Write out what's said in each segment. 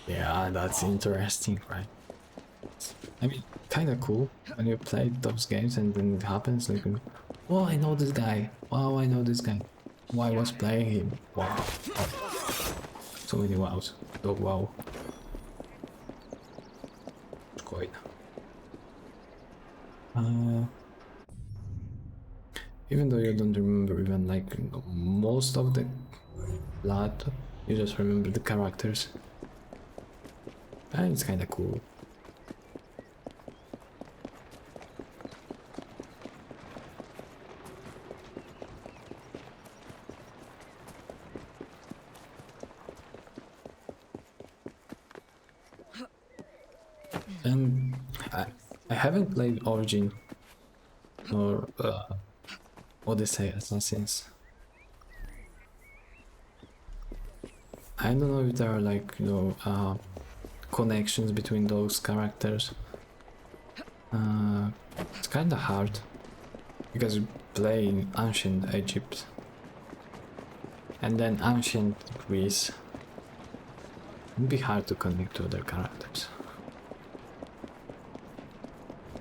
Yeah, that's interesting, right? I mean, kind of cool when you play those games and then it happens like, oh, I know this guy. Wow, I know this guy. Why was playing him? Wow. Oh, so many wows. Oh, wow. It's quite. Even though you don't remember even like most of the plot, you just remember the characters. And it's kind of cool. And I haven't played Origin or Odyssey Assassins. I don't know if there are like, you know, connections between those characters. It's kind of hard because you play in ancient Egypt and then ancient Greece. It'd be hard to connect to other characters.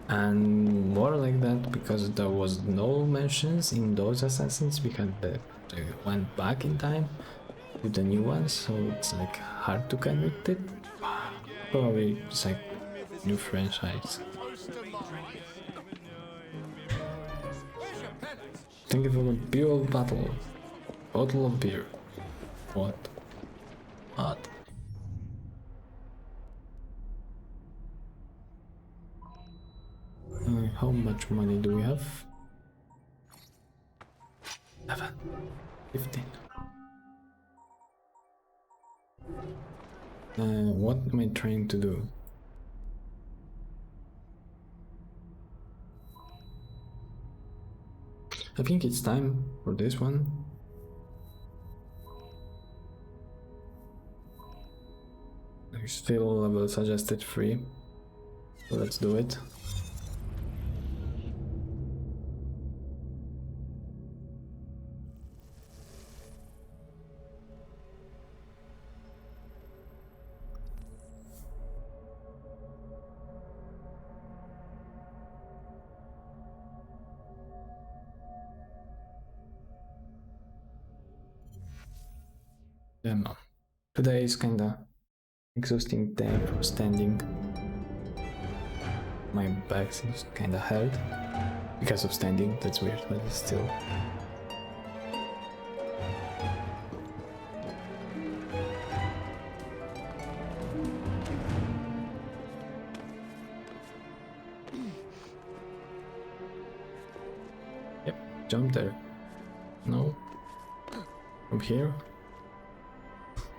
And more like that because there was no mentions in those assassins because they went back in time with the new ones, so it's like hard to connect it. Probably it's like new franchise. Thank you for the beer of battle. Bottle of beer. What? What? How much money do we have? 11. 15. What am I trying to do? I think it's time for this one. Still level suggested 3. So let's do it. Today is kinda exhausting day for standing. My back seems kinda hurt because of standing. That's weird, but it's still. Yep, jump there. No. From here.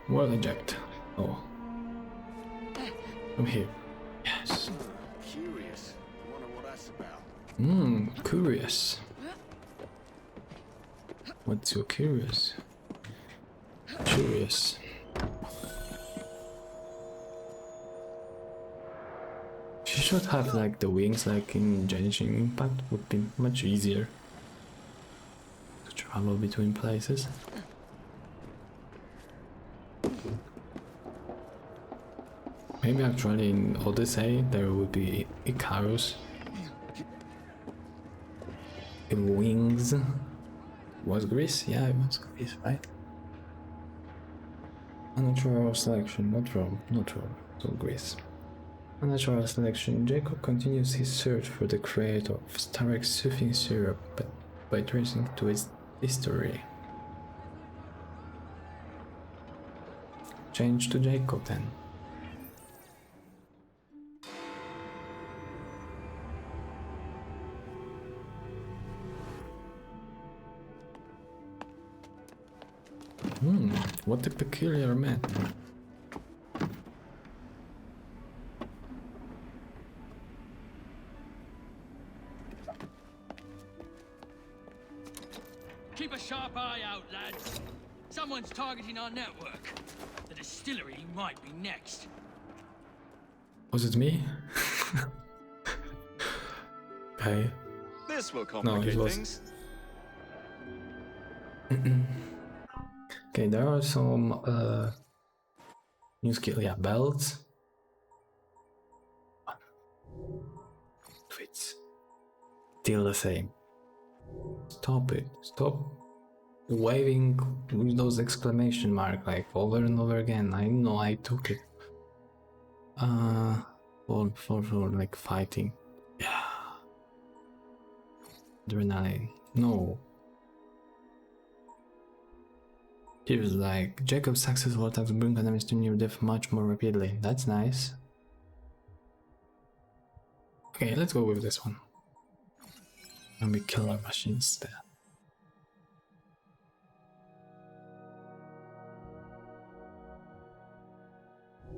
World eject. Oh. From here. Yes. Curious. Wonder what that's about. Curious. What's so curious? Curious. She should have like the wings like in Genshin Impact, would be much easier to travel between places. Maybe actually in Odyssey there would be Icarus. Wings. Was Greece? Yeah, it was Greece, right? Unnatural selection, not Rome, so Greece. Unnatural selection. Jacob continues his search for the creator of Starek soothing syrup, but by tracing to its history. Change to Jacob then. What a peculiar man. Keep a sharp eye out, lads. Someone's targeting our network. The distillery might be next. Was it me? Okay. This will No, complicate it was. things. Okay, there are some New skill, yeah, belts. Tweets. Still the same. Stop it. Stop waving with those exclamation mark like over and over again. I know I took it. For like fighting. Yeah. Adrenaline. No. Here's like Jacob's successful attacks bring enemies to near death much more rapidly. That's nice. Okay, let's go with this one. And we kill our machines there.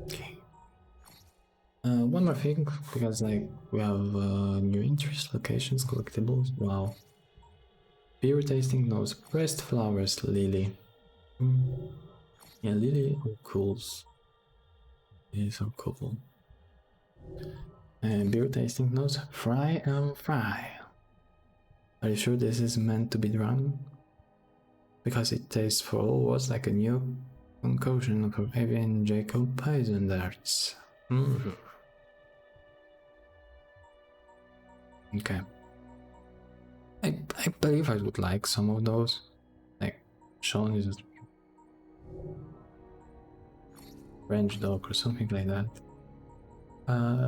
Okay. One more thing, because like we have new interest locations, collectibles. Wow. Beer tasting notes, pressed flowers, lily. Yeah, lily or cools. These are cool. And beer tasting notes, fry and fry. Are you sure this is meant to be drunk? Because it tastes for all was like a new concoction of avian Jacob poison darts. Okay. I believe I would like some of those. Like, Sean is a French dog or something like that.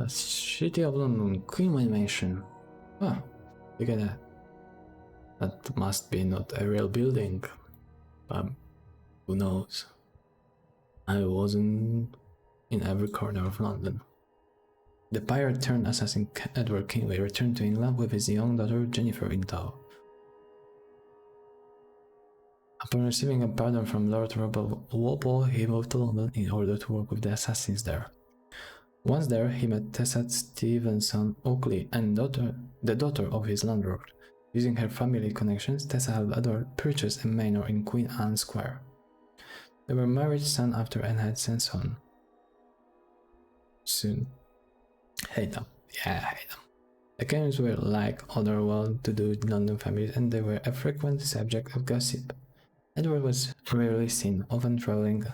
City of London, Queen Mansion. Oh, look at that. That must be not a real building. But who knows? I wasn't in every corner of London. The pirate turned assassin Edward Kingsley returned to England with his young daughter Jennifer in tow. Upon receiving a pardon from Lord Walpole, he moved to London in order to work with the assassins there. Once there, he met Tessa Stevenson Oakley and the daughter of his landlord. Using her family connections, Tessa helped Edward purchase a manor in Queen Anne Square. They were married soon after and had a son. Soon. Hate them. Yeah, I hate them. The Konius were like other well-to-do London families, and they were a frequent subject of gossip. Edward was rarely seen, often traveling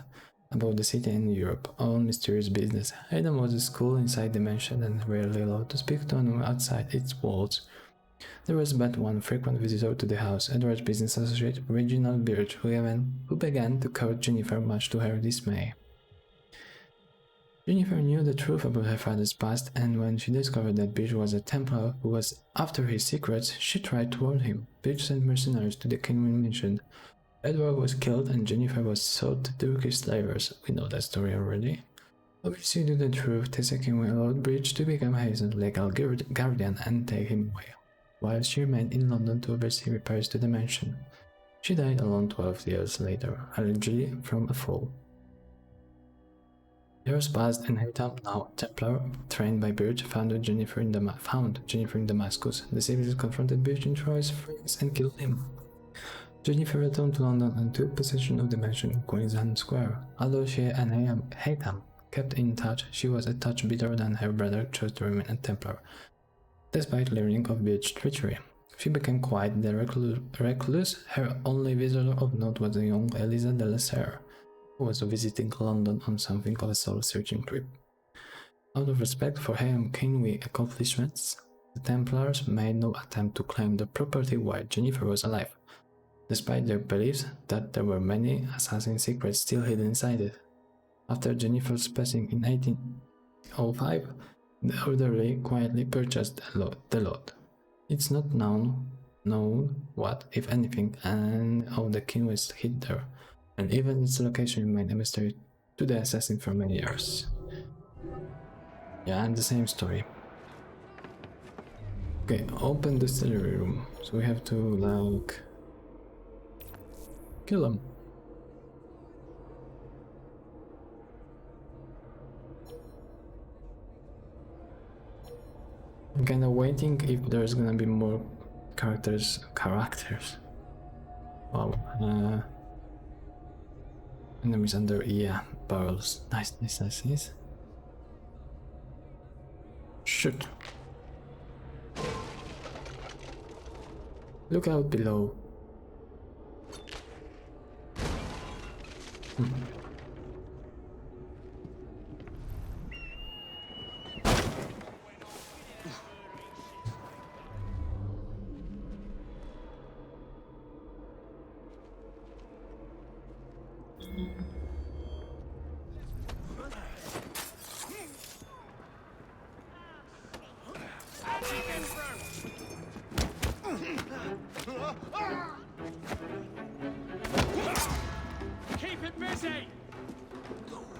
about the city and Europe on mysterious business. Hayden was a school inside the mansion and rarely allowed to speak to anyone outside its walls. There was but one frequent visitor to the house, Edward's business associate Reginald Birch, who began to court Jennifer much to her dismay. Jennifer knew the truth about her father's past, and when she discovered that Birch was a Templar who was after his secrets, she tried to warn him. Birch sent mercenaries to the Koniu mansion. Edward was killed and Jennifer was sold to Turkish slavers. We know that story already. Obviously, due to the truth, Tessa Koniu allowed Birch to become Hazen's legal guardian and take him away, while she remained in London to oversee repairs to the mansion. She died alone 12 years later, allegedly from a fall. Years passed and Haytham, now Templar, trained by Birch, found Jennifer in Damascus. The civilians confronted Birch in Troy's friends and killed him. Jennifer returned to London and took possession of the mansion in Queen's Anne Square. Although she and Haytham kept in touch, she was a touch bitter than her brother chose to remain a Templar. Despite learning of Birch's treachery, she became quite the recluse. Her only visitor of note was a young Eliza de la Serre, who was visiting London on something of a soul-searching trip. Out of respect for Haytham Koniu's accomplishments, the Templars made no attempt to claim the property while Jennifer was alive, despite their beliefs that there were many assassin secrets still hidden inside it. After Jennifer's passing in 1805, the elderly quietly purchased the lot. It's not known what, if anything, of the Konius hid there, and even its location remained a mystery to the assassin for many years. Yeah, and the same story. Okay, open the distillery room. So we have to, like, kill him. I'm kinda waiting if there's gonna be more characters. Wow. Enemies under, yeah, barrels. Nice. Shoot. Look out below.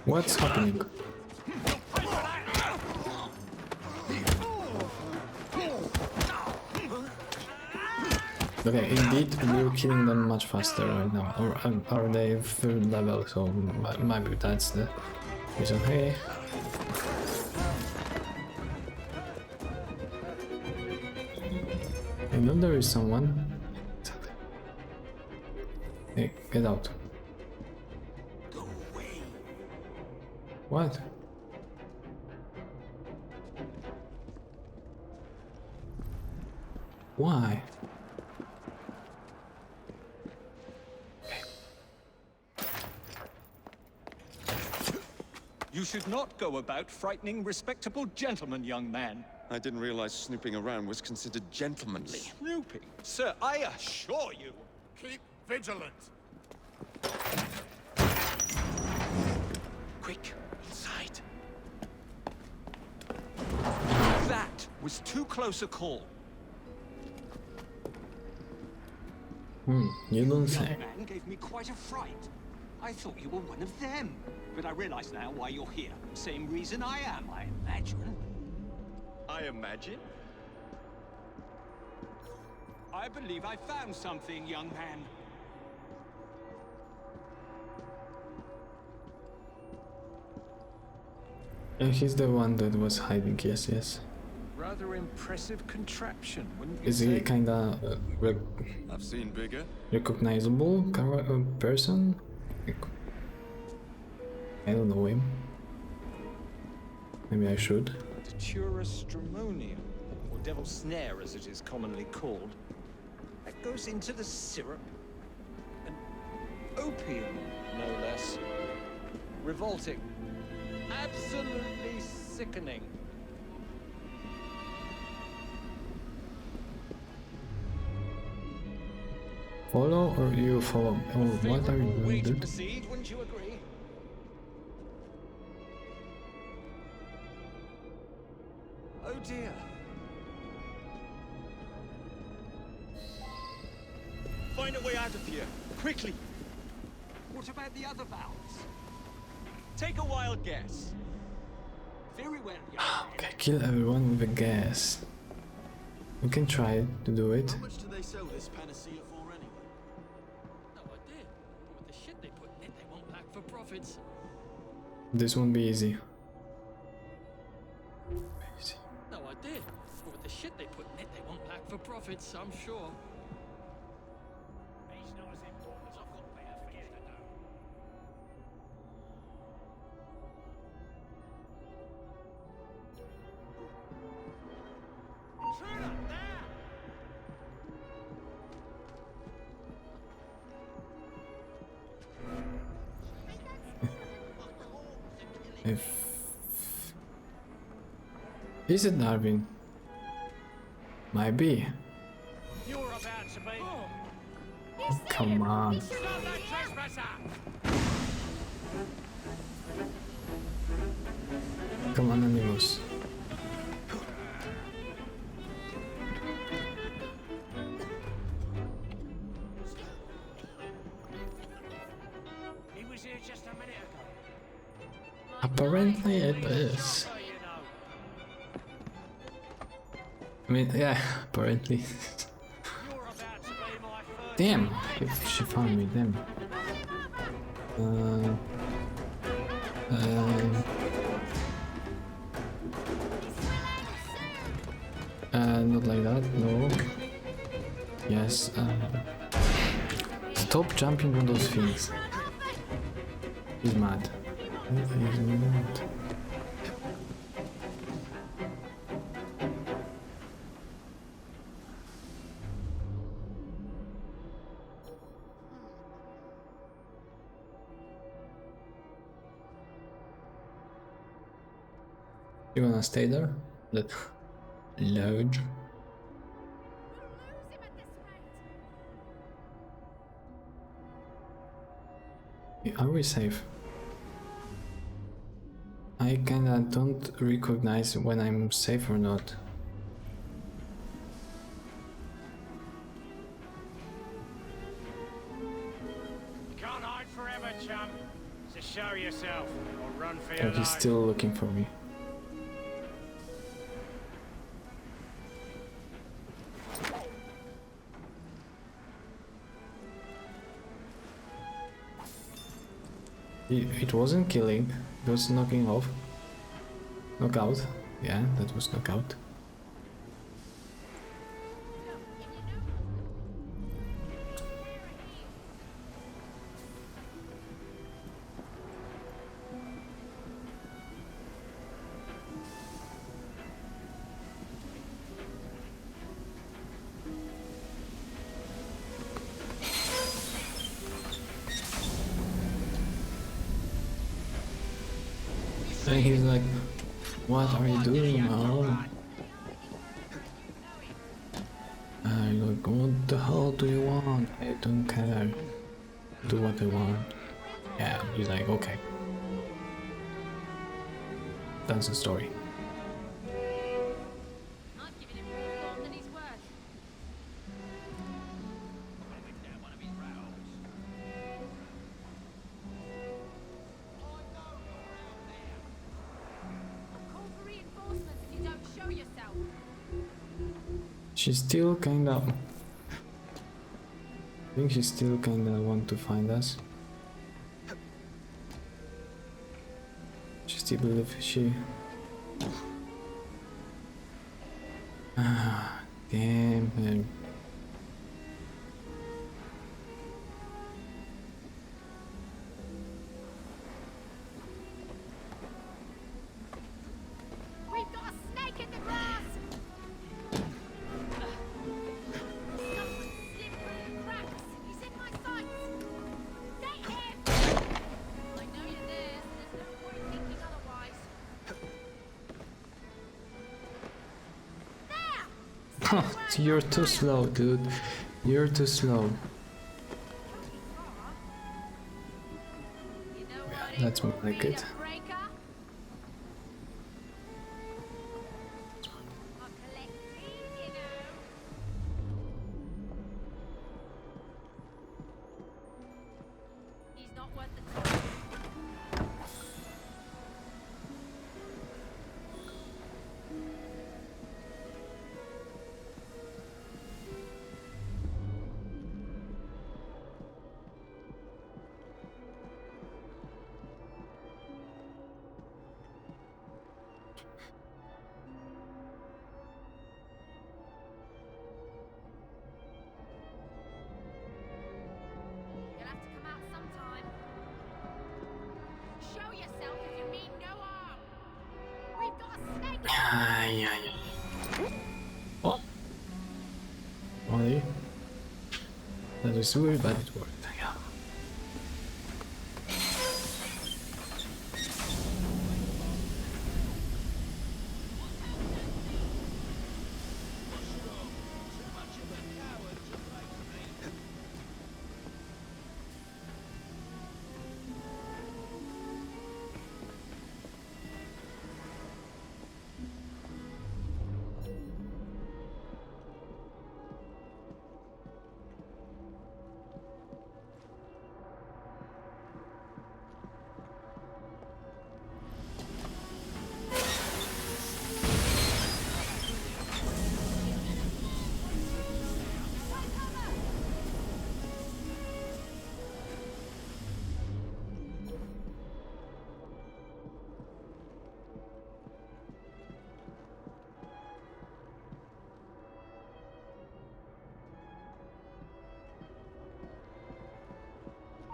What's happening? Okay, indeed, we're killing them much faster right now. Or are they third level? So maybe that's the reason. Hey. I know there is someone. Hey, get out. Go away. What? Why? You should not go about frightening respectable gentlemen, young man. I didn't realize snooping around was considered gentlemanly. Snooping? Sir, I assure you. Keep vigilant. Quick, inside. That was too close a call. You don't say. Young man gave me quite a fright. I thought you were one of them. But I realize now why you're here. Same reason I am, I imagine. I imagine. I believe I found something, young man. And he's the one that was hiding, yes, yes. Rather impressive contraption, wouldn't you Is say? he kinda I've seen bigger. recognizable person? I don't know him. Maybe I should. Datura stramonium, or devil's snare as it is commonly called. That goes into the syrup. And opium, no less. Revolting. Absolutely sickening. Follow or you follow? Oh, what are you Favorable way doing, to dude? proceed, wouldn't you agree? Oh dear. Find a way out of here, quickly. What about the other valves? Take a wild guess. Very well, young man. Okay, kill everyone with a gas. We can try to do it. How much do they sell this panacea for anyway? No idea. But with the shit they put in it, they won't lack for profits. This won't be easy. Easy. No idea. But with the shit they put in it, they won't lack for profits, I'm sure. He's not as important as I've got better things to do. If is it Darwin? Might be. You're about to be. Oh, come on. Stop that trespasser! Come on, Animus. He was here just a minute ago. Apparently it is. So you know. I mean, yeah, apparently. You're about to be my first. Damn! She found me, damn. Not like that, no. Yes, stop jumping on those things. He's mad. He's mad. You wanna stay there? That lodge. Are we safe? I kinda don't recognize when I'm safe or not. Can't hide forever, chum. So show yourself, or Run for Oh, your he's life. still looking for me. It wasn't killing, it was knocking off. Knockout. Yeah, that was knockout. And he's like, what are you doing, man? I'm like, what the hell do you want? I don't care. Do what I want. Yeah, he's like, okay. That's the story. I'm giving him more thought than he's worth. I'll call for reinforcements if you don't show yourself. She's still kinda... I think she still kinda want to find us. She still believe she... Ah, damn him. We've got a snake in the grass! Someone slipped through the cracks. He's in my sights. Get him! I know you're there, so there's no point thinking otherwise. There! You're too slow, dude. You're too slow. You know Yeah, what? that's more like it. Breaker? I'll collect these, you know. He's not worth the time. You'll have to come out sometime. Show yourself if you mean no harm. We've got a snake. Ay, ay, ay. Oh. Ollie. That was weird, but it worked. Yeah.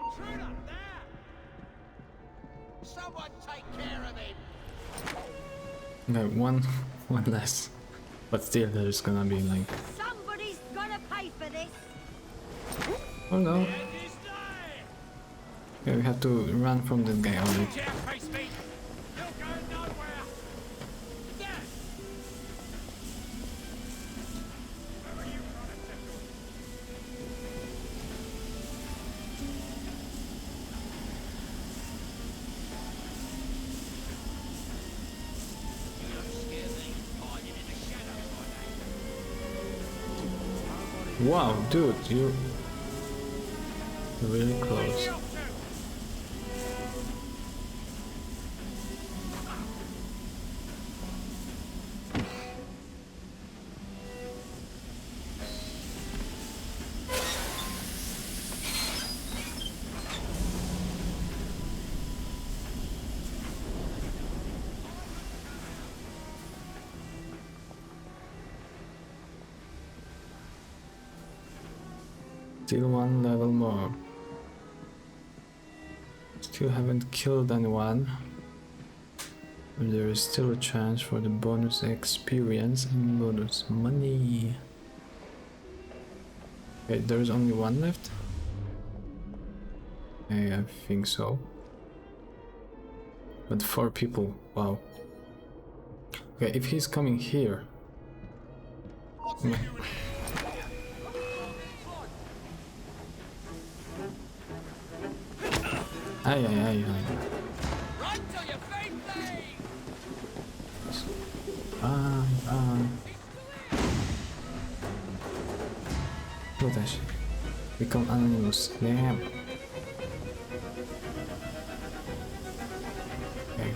Intruder, there! Someone take care of him! No, one less. But still, there's gonna be like, Somebody's gonna pay for this. oh no. End his day! Yeah, we have to run from that guy only. Chair face me! You'll go nowhere! There! Where are you trying to tackle? You don't scare me, hiding in the shadows like that. Wow, dude, you're really close. Where's he off to? Still one level more. Still haven't killed anyone. But there is still a chance for the bonus experience and bonus money. Okay, there's only one left? I think so. But 4 people, wow. Okay, if he's coming here... Ay, ay, ay, ay. Run till your face bleeds! Look at that. Become anonymous. Damn. Okay.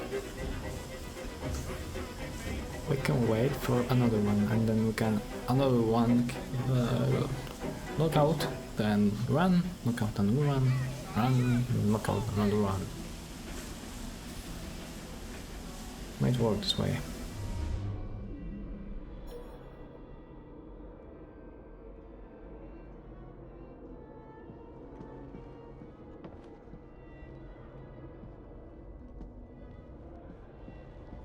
We can wait for another one, and then we can another one knock out, then run, knock out another one, run, knock out another one. Might work this way.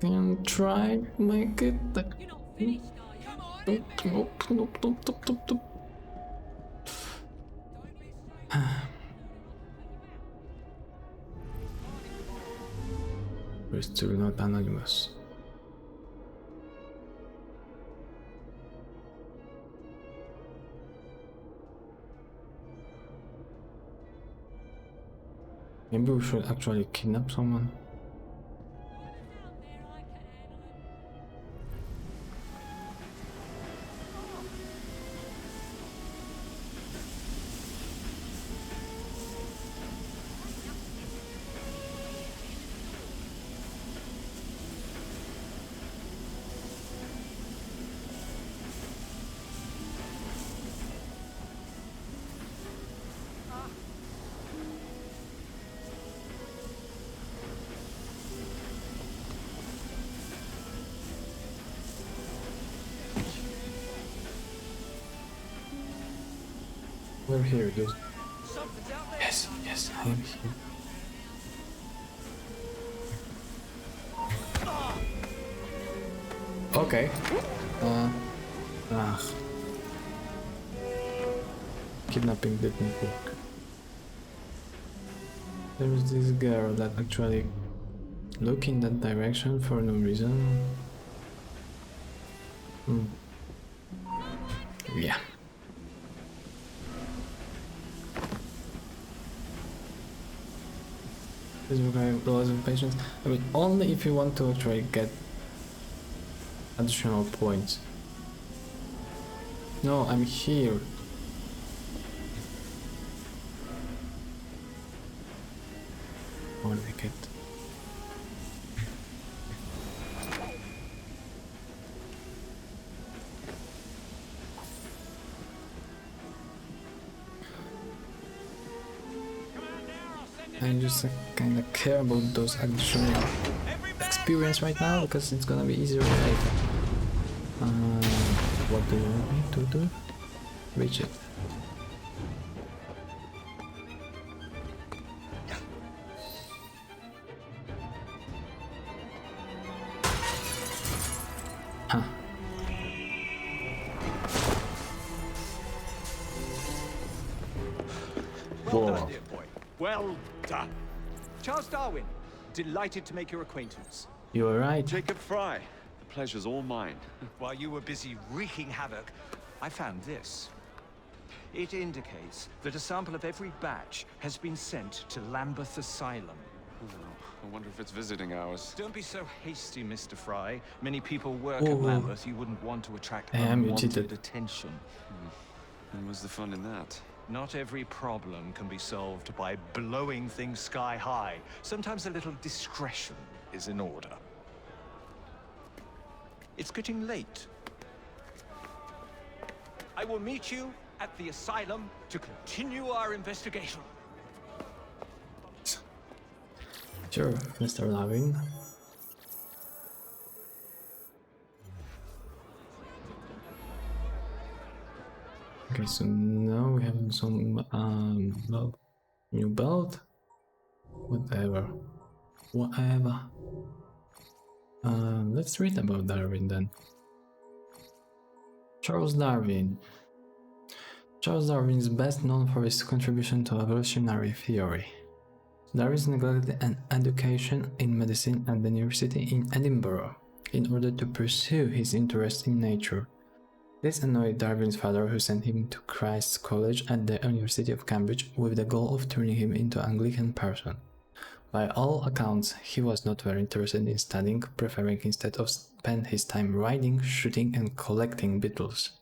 And try make it. You're not finished, are you? Come on, hit me! Nope, nope, nope, nope, nope, nope. Don't be straight. We're still not anonymous. Maybe we should actually kidnap someone. Down there, I can handle it. We're here, dude. Something's out there. Yes, yes, I am here. Okay. Kidnapping didn't work. There is this girl that actually look in that direction for no reason. Yeah. This requires lots of patience. I mean, only if you want to actually get additional points. No, I'm here. More naked. I just kind of care about those additional experience right now because it's gonna be easier later. What do you want me to do? Reach it. Huh. Well done, dear boy. Well done. Charles Darwin, delighted to make your acquaintance. You alright? Jacob Fry, the pleasure's all mine. While you were busy wreaking havoc, I found this. It indicates that a sample of every batch has been sent to Lambeth Asylum. I wonder if it's visiting hours. Don't be so hasty, Mr. Fry. Many people work Oh. at Lambeth. You wouldn't want to attract Damn, you unwanted cheated. attention. And what's the fun in that? Not every problem can be solved by blowing things sky high. Sometimes a little discretion is in order. It's getting late. I will meet you at the asylum to continue our investigation. Sure, Mr. Lavin. Okay, so now we have some well, new belt. Whatever. Let's read about Darwin then. Charles Darwin. Charles Darwin is best known for his contribution to evolutionary theory. Darwin neglected an education in medicine at the University in Edinburgh in order to pursue his interest in nature. This annoyed Darwin's father, who sent him to Christ's College at the University of Cambridge with the goal of turning him into an Anglican person. By all accounts, he was not very interested in studying, preferring instead of spend his time riding, shooting and collecting beetles.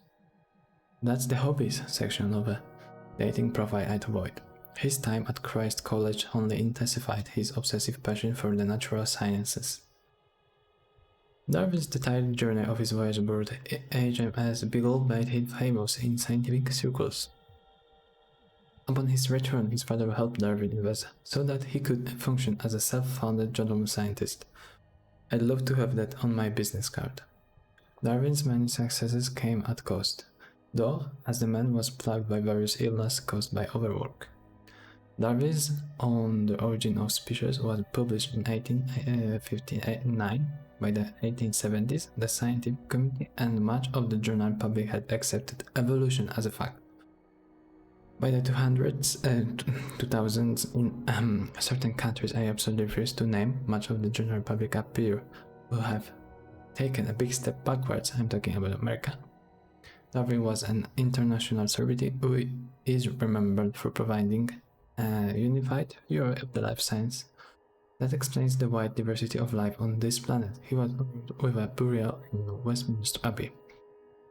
That's the hobbies section of a dating profile I'd avoid. His time at Christ College only intensified his obsessive passion for the natural sciences. Darwin's detailed journey of his voyage aboard HMS Beagle made him famous in scientific circles. Upon his return, his father helped Darwin invest so that he could function as a self-funded gentleman scientist. I'd love to have that on my business card. Darwin's many successes came at cost, though, as the man was plagued by various illnesses caused by overwork. Darwin's On the Origin of Species was published in 1859. By the 1870s, the scientific community and much of the general public had accepted evolution as a fact. By the 2000s, in certain countries I absolutely refuse to name, much of the general public appear to have taken a big step backwards. I'm talking about America. Darwin was an international celebrity who is remembered for providing a unified view of the life science that explains the wide diversity of life on this planet. He was honored with a burial in Westminster Abbey.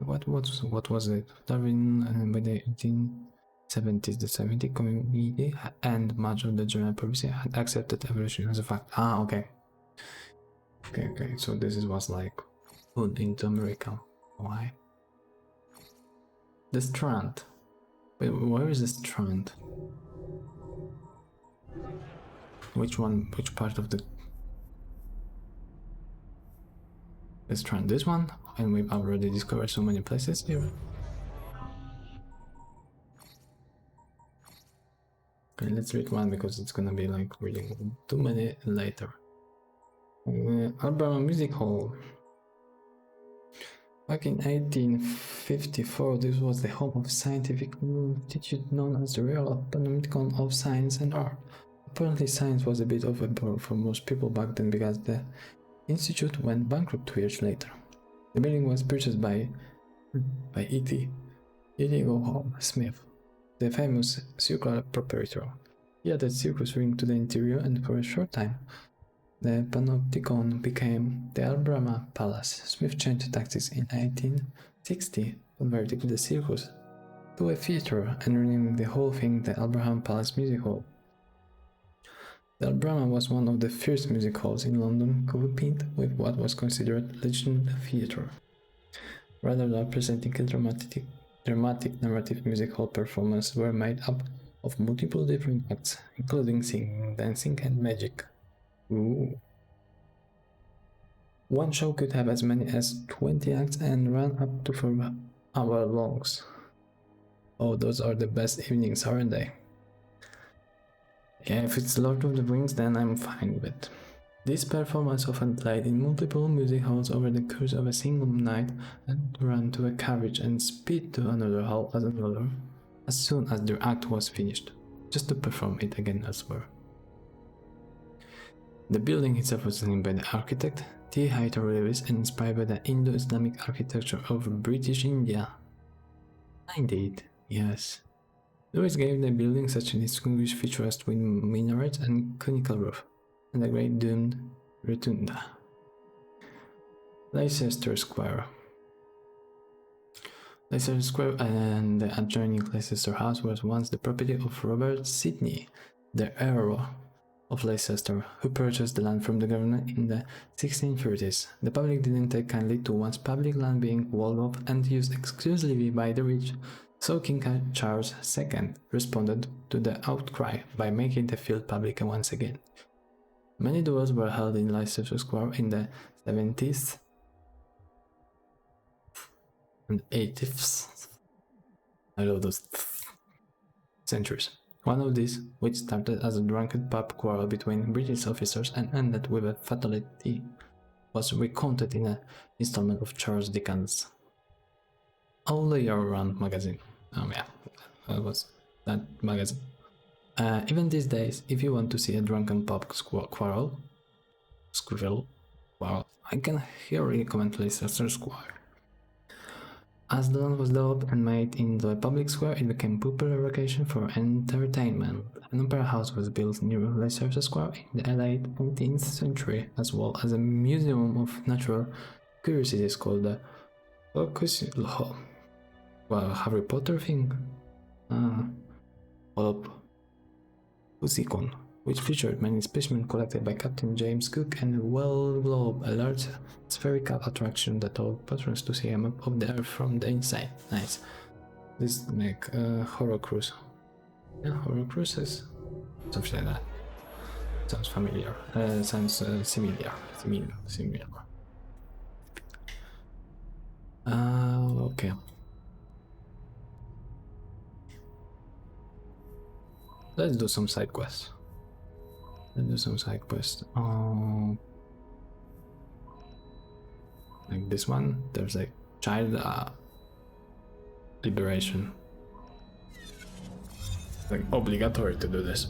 What was it? Darwin, by the 1870s, the scientific community and much of the general public had accepted evolution as a fact. Okay. Okay, so this was like put into America. Why? The Strand. Wait, where is the Strand? Which one? Which part of the Strand? This one? And we've already discovered so many places here. Okay, let's read one because it's gonna be like reading too many later. Alabama Music Hall. Back in 1854, this was the home of a scientific institute known as the Royal Panopticon of Science and Art. Apparently, science was a bit of a bore for most people back then because the institute went bankrupt 2 years later. The building was purchased by E.T. Smith, the famous circular proprietor. He added circus ring to the interior, and for a short time, the Panopticon became the Alabama Palace. Smith changed tactics in 1860, converting the circus to a theater and renaming the whole thing the Alabama Palace Music Hall. The Alabama was one of the first music halls in London combined with what was considered legitimate theatre. Rather than presenting a dramatic narrative music hall performances were made up of multiple different acts, including singing, dancing, and magic. Ooh. One show could have as many as 20 acts and run up to 4 hours long. Oh, those are the best evenings, aren't they? Yeah, if it's Lord of the Rings, then I'm fine with it. This performance often played in multiple music halls over the course of a single night and ran to a carriage and speed to another hall as soon as their act was finished, just to perform it again elsewhere. The building itself was designed by the architect T. Hayter Lewis and inspired by the Indo-Islamic architecture of British India. Indeed, yes. Lewis gave the building such a distinguished feature as twin minarets and conical roof, and a great domed rotunda. Leicester Square. Leicester Square and the adjoining Leicester House was once the property of Robert Sidney, the Earl of Leicester, who purchased the land from the government in the 1630s. The public didn't take kindly to one's public land being walled off and used exclusively by the rich, so King Charles II responded to the outcry by making the field public once again. Many duels were held in Leicester Square in the 70s and 80s. I love those centuries. One of these, which started as a drunken pub quarrel between British officers and ended with a fatality, was recounted in an installment of Charles Dickens' All the Year Round magazine. Yeah, that was that magazine. Even these days, if you want to see a drunken pub quarrel, I can here recommend Leicester Square. As the land was developed and made into a public square, it became a popular location for entertainment. An opera house was built near Leicester Square in the late 18th century, as well as a museum of natural curiosities called the Harry Potter thing? Pussycon, which featured many specimens collected by Captain James Cook and a well globe, a large spherical attraction that allowed patrons to see a map of the Earth from the inside. Nice. This make a horror cruise. Yeah, horror cruises. Something like that. Sounds familiar. Sounds similar. Similar. Okay. Let's do some side quests. Like this one, there's a child liberation. Like obligatory to do this.